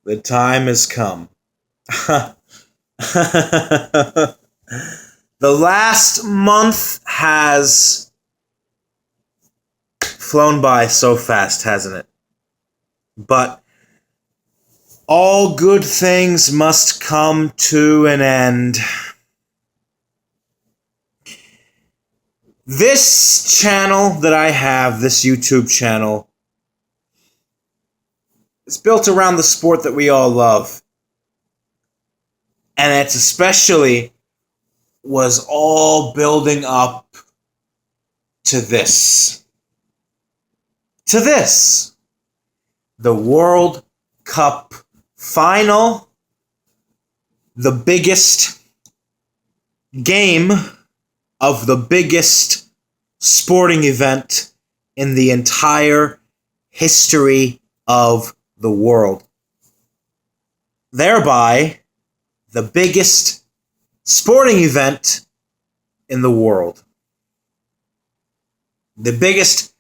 The time has come. The last month has flown by so fast, hasn't it? But all good things must come to an end. This channel that I have, this YouTube channel, is built around the sport that we all love. And it's especially was all building up to this. To this. The World Cup final. The biggest game of the biggest sporting event in the entire history of the world. Thereby, the biggest sporting event in the world. The biggest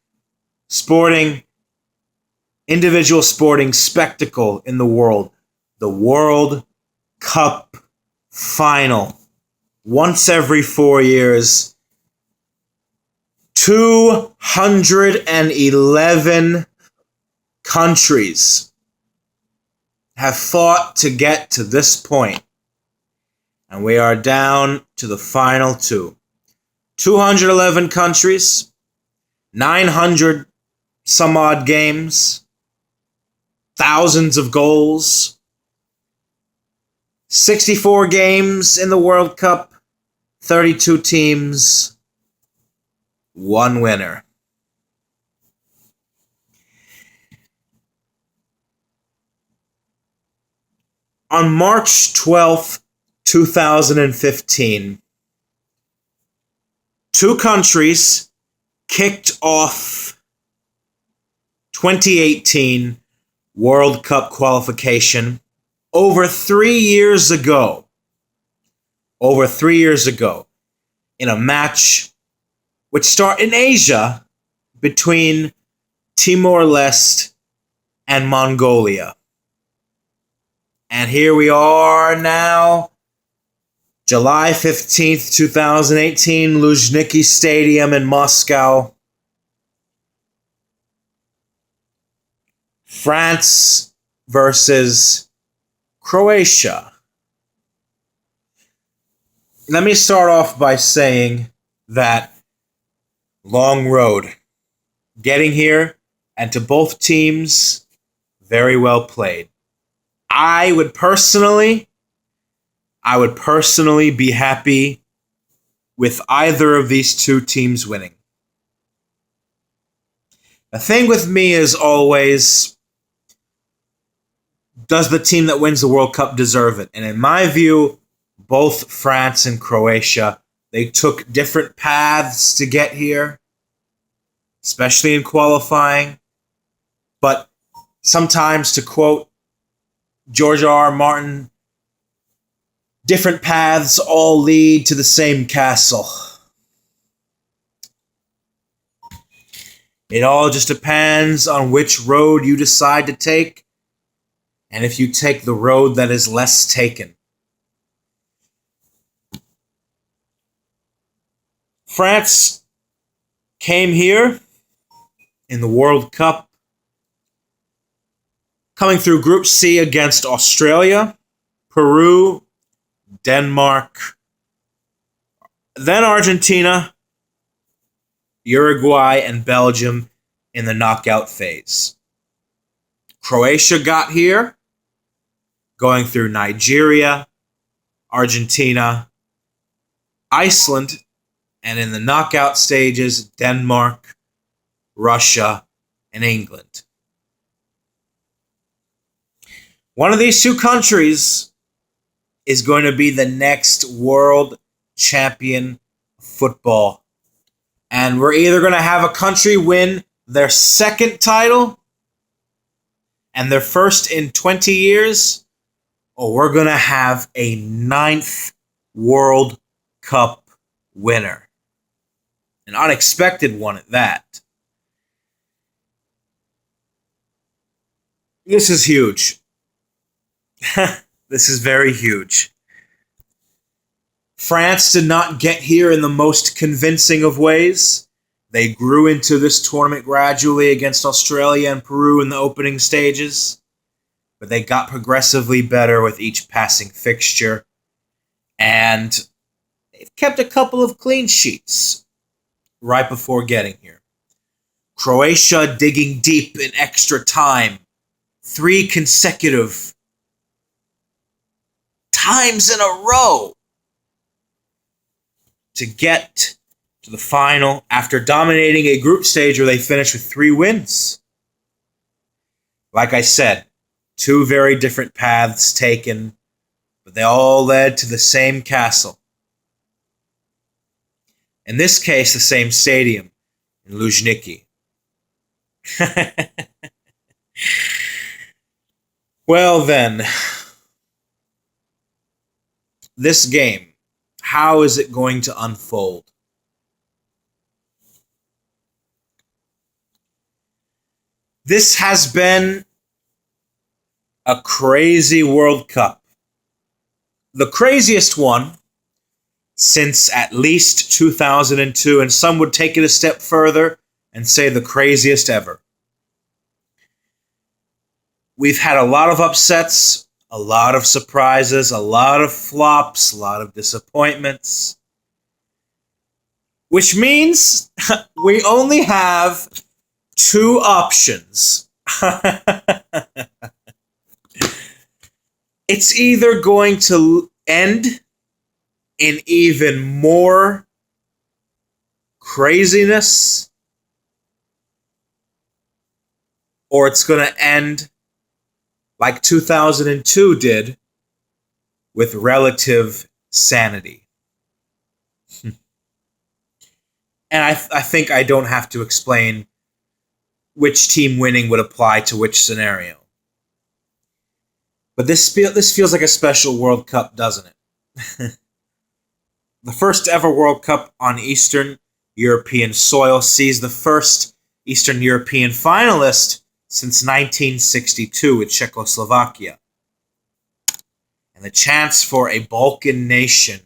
individual sporting spectacle in the world. The World Cup final. Once every 4 years. 211 countries have fought to get to this point. And we are down to the final two. 211 countries, 900 some odd games, thousands of goals, 64 games in the World Cup, 32 teams, one winner. On March 12th, 2015, two countries kicked off 2018 World Cup qualification over 3 years ago. Over 3 years ago, in a match which started in Asia between Timor-Leste and Mongolia. And here we are now, July 15th, 2018, Luzhniki Stadium in Moscow. France versus Croatia. Let me start off by saying that long road getting here, and to both teams, very well played. I would personally be happy with either of these two teams winning. The thing with me is always, does the team that wins the World Cup deserve it? And in my view, both France and Croatia, they took different paths to get here, especially in qualifying. But sometimes, to quote George R. R. Martin, different paths all lead to the same castle. It all just depends on which road you decide to take, and if you take the road that is less taken. France came here in the World Cup, coming through Group C against Australia, Peru, Denmark, then Argentina, Uruguay, and Belgium in the knockout phase. Croatia got here, going through Nigeria, Argentina, Iceland, and in the knockout stages, Denmark, Russia, and England. One of these two countries is going to be the next world champion of football. And we're either going to have a country win their second title and their first in 20 years, or we're going to have a 9th World Cup winner. An unexpected one at that. This is huge. This is very huge. France did not get here in the most convincing of ways. They grew into this tournament gradually against Australia and Peru in the opening stages, but they got progressively better with each passing fixture, and they've kept a couple of clean sheets right before getting here. Croatia digging deep in extra time, 3 consecutive times in a row to get to the final after dominating a group stage where they finished with 3 wins. Like I said, 2 very different paths taken, but they all led to the same castle. In this case, the same stadium in Luzhniki. Well then, this game, how is it going to unfold? This has been a crazy World Cup. The craziest one since at least 2002, and some would take it a step further and say the craziest ever. We've had a lot of upsets, a lot of surprises, a lot of flops, a lot of disappointments, which means we only have 2 options. It's either going to end in even more craziness, or it's going to end like 2002 did, with relative sanity. And I think I don't have to explain which team winning would apply to which scenario. But this feels like a special World Cup, doesn't it? The first ever World Cup on Eastern European soil sees the first Eastern European finalist since 1962 with Czechoslovakia. And the chance for a Balkan nation,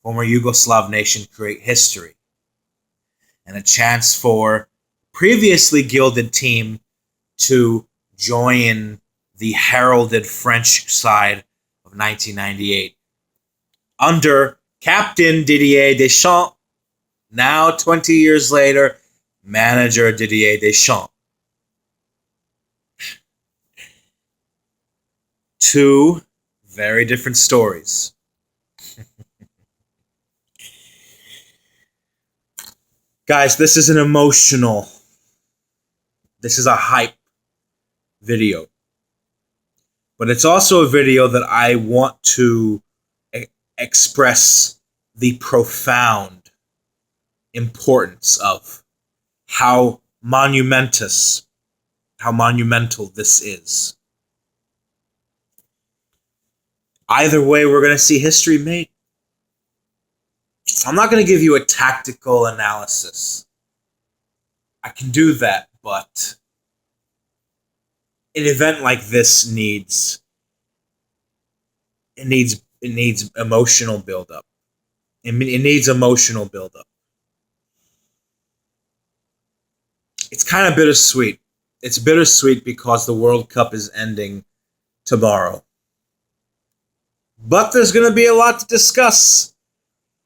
former Yugoslav nation, create history. And a chance for previously gilded team to join the heralded French side of 1998 under Captain Didier Deschamps, now 20 years later, manager Didier Deschamps. 2 very different stories. Guys, this is this is a hype video. But it's also a video that I want to express the profound importance of how monumental this is. Either way, we're going to see history made. I'm not going to give you a tactical analysis. I can do that, but an event like this needs emotional buildup. It needs emotional buildup. It's kind of bittersweet. It's bittersweet because the World Cup is ending tomorrow. But there's going to be a lot to discuss.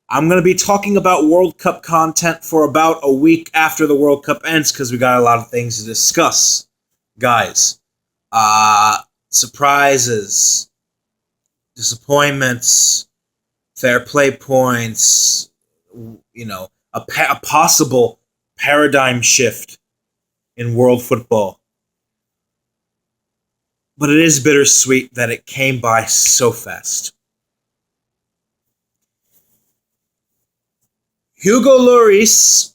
I'm going to be talking about World Cup content for about a week after the World Cup ends because we got a lot of things to discuss. Guys, surprises, disappointments, fair play points, a possible paradigm shift in world football. But it is bittersweet that it came by so fast. Hugo Lloris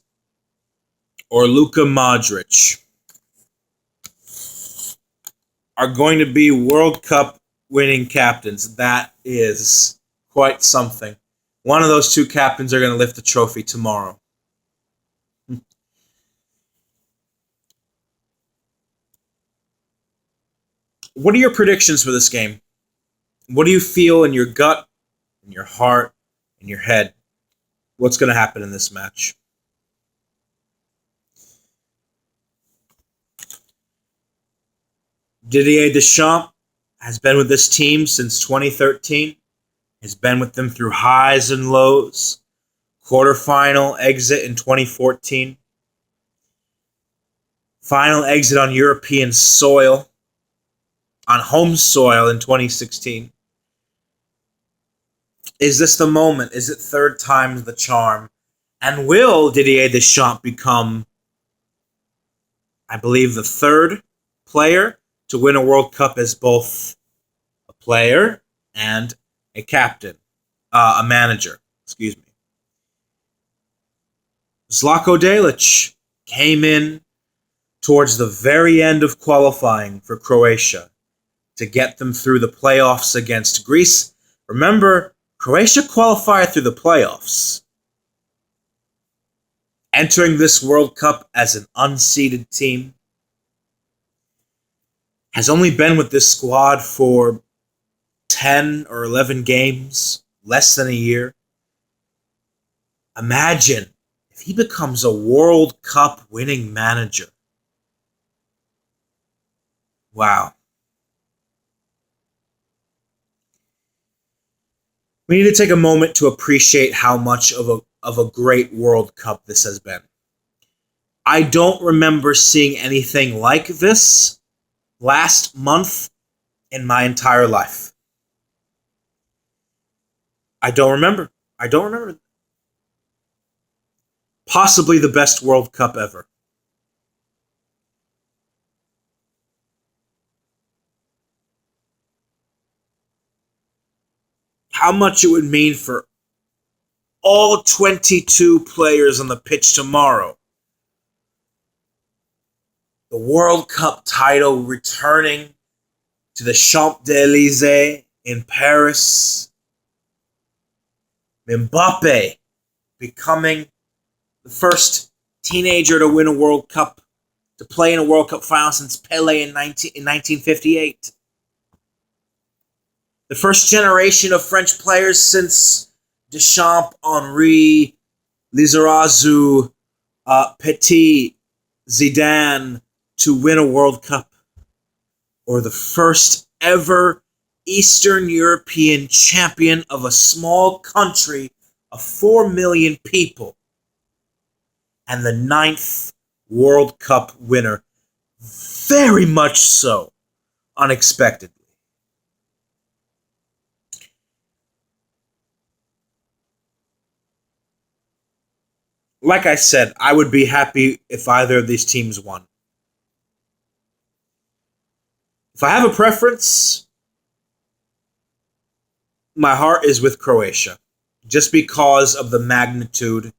or Luka Modric are going to be World Cup winning captains. That is quite something. One of those 2 captains are going to lift the trophy tomorrow. What are your predictions for this game? What do you feel in your gut, in your heart, in your head? What's going to happen in this match? Didier Deschamps has been with this team since 2013. Has been with them through highs and lows. Quarterfinal exit in 2014. Final exit on European soil, on home soil in 2016. Is this the moment? Is it third time's the charm? And will Didier Deschamps become, I believe, the third player to win a World Cup as both a player and a captain, a manager, excuse me. Zlatko Dalic came in towards the very end of qualifying for Croatia to get them through the playoffs against Greece. Remember, Croatia qualified through the playoffs, entering this World Cup as an unseeded team. Has only been with this squad for 10 or 11 games, less than a year. Imagine if he becomes a World Cup winning manager. Wow. We need to take a moment to appreciate how much of a great World Cup this has been. I don't remember seeing anything like this last month in my entire life. I don't remember. Possibly the best World Cup ever. How much it would mean for all 22 players on the pitch tomorrow. The World Cup title returning to the Champs-Élysées in Paris. Mbappe becoming the first teenager to win a World Cup, to play in a World Cup final since Pelé in 1958. The first generation of French players since Deschamps, Henry, Lizarazu, Petit, Zidane to win a World Cup. Or the first ever Eastern European champion of a small country of 4 million people. And the 9th World Cup winner. Very much so. Unexpectedly. Like I said, I would be happy if either of these teams won. If I have a preference, my heart is with Croatia. Just because of the magnitude,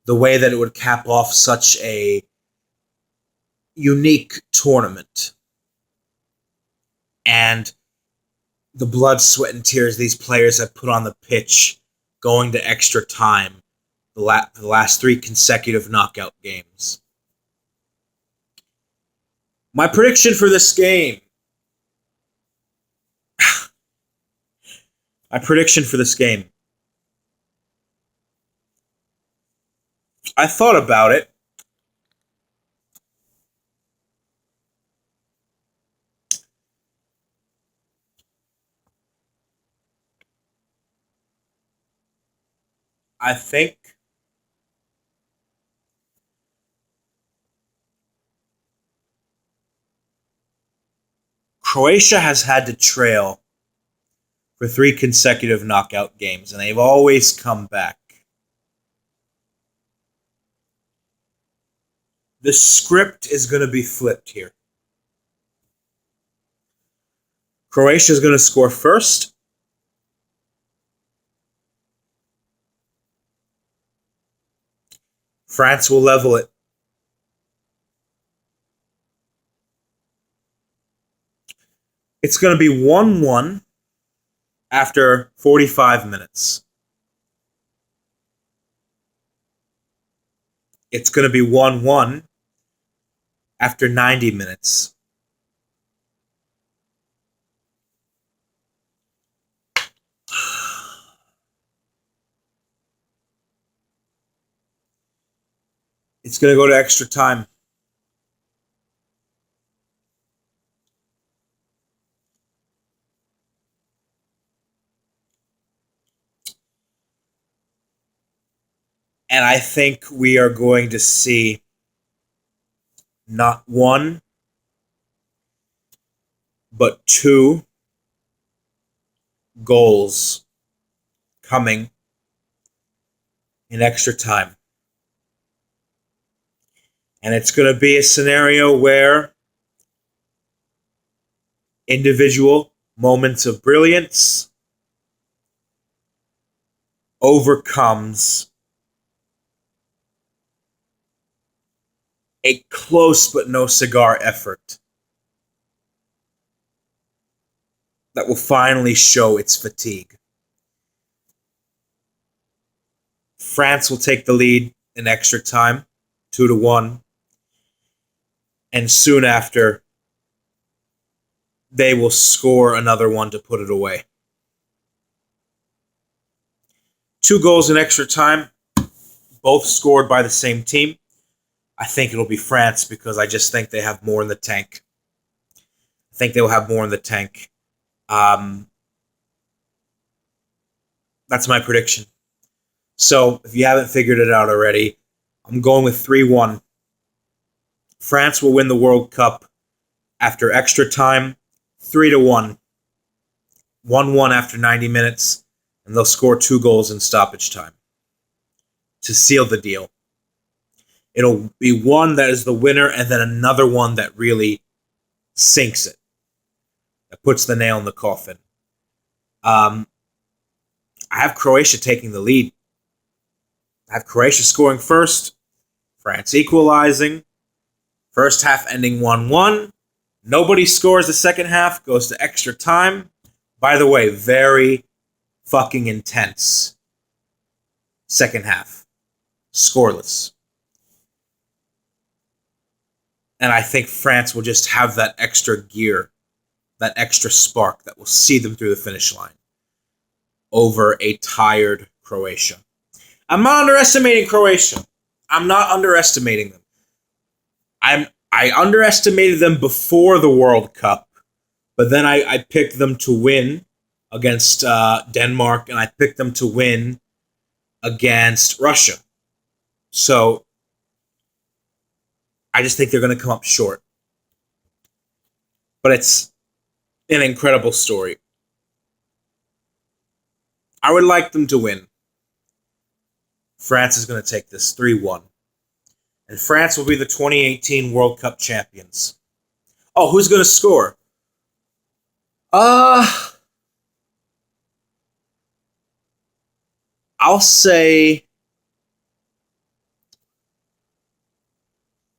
the way that it would cap off such a unique tournament. And the blood, sweat, and tears these players have put on the pitch going to extra time the last 3 consecutive knockout games. My prediction for this game. I thought about it. I think Croatia has had to trail for 3 consecutive knockout games, and they've always come back. The script is going to be flipped here. Croatia is going to score first. France will level it. It's going to be 1-1 after 45 minutes. It's going to be 1-1 after 90 minutes. It's going to go to extra time. And I think we are going to see not one, but two goals coming in extra time. And it's going to be a scenario where individual moments of brilliance overcomes a close but no cigar effort that will finally show its fatigue. France will take the lead in extra time, 2-1. And soon after, they will score another one to put it away. 2 goals in extra time, both scored by the same team. I think it'll be France because I just think they have more in the tank. I think they will have more in the tank. That's my prediction. So, if you haven't figured it out already, I'm going with 3-1. France will win the World Cup after extra time, 3-1. 1-1 after 90 minutes, and they'll score 2 goals in stoppage time to seal the deal. It'll be one that is the winner, and then another one that really sinks it, that puts the nail in the coffin. I have Croatia taking the lead. I have Croatia scoring first, France equalizing, first half ending 1-1. Nobody scores the second half, goes to extra time. By the way, very fucking intense second half. Scoreless. And I think France will just have that extra gear, that extra spark that will see them through the finish line over a tired Croatia. I'm not underestimating Croatia. I'm not underestimating them. I underestimated them before the World Cup, but then I picked them to win against Denmark, and I picked them to win against Russia. So I just think they're going to come up short. But it's an incredible story. I would like them to win. France is going to take this 3-1. And France will be the 2018 World Cup champions. Oh, who's going to score? I'll say...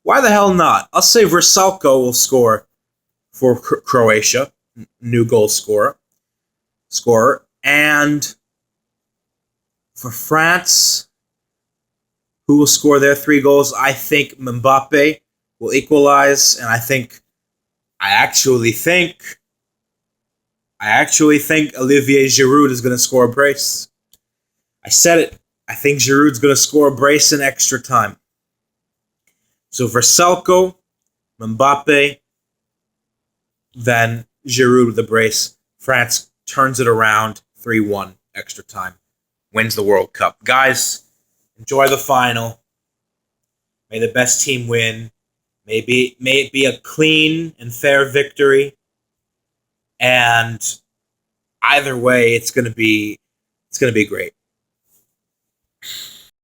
Why the hell not? I'll say Vrsaljko will score for Croatia. New goal scorer. And for France, who will score their 3 goals? I think Mbappe will equalize, and I actually think Olivier Giroud is going to score a brace. I said it. I think Giroud's going to score a brace in extra time. So Vrsaljko, Mbappe, then Giroud with the brace. France turns it around, 3-1, extra time. Wins the World Cup. Guys, enjoy the final. May the best team win. May it be a clean and fair victory. And either way, it's gonna be great.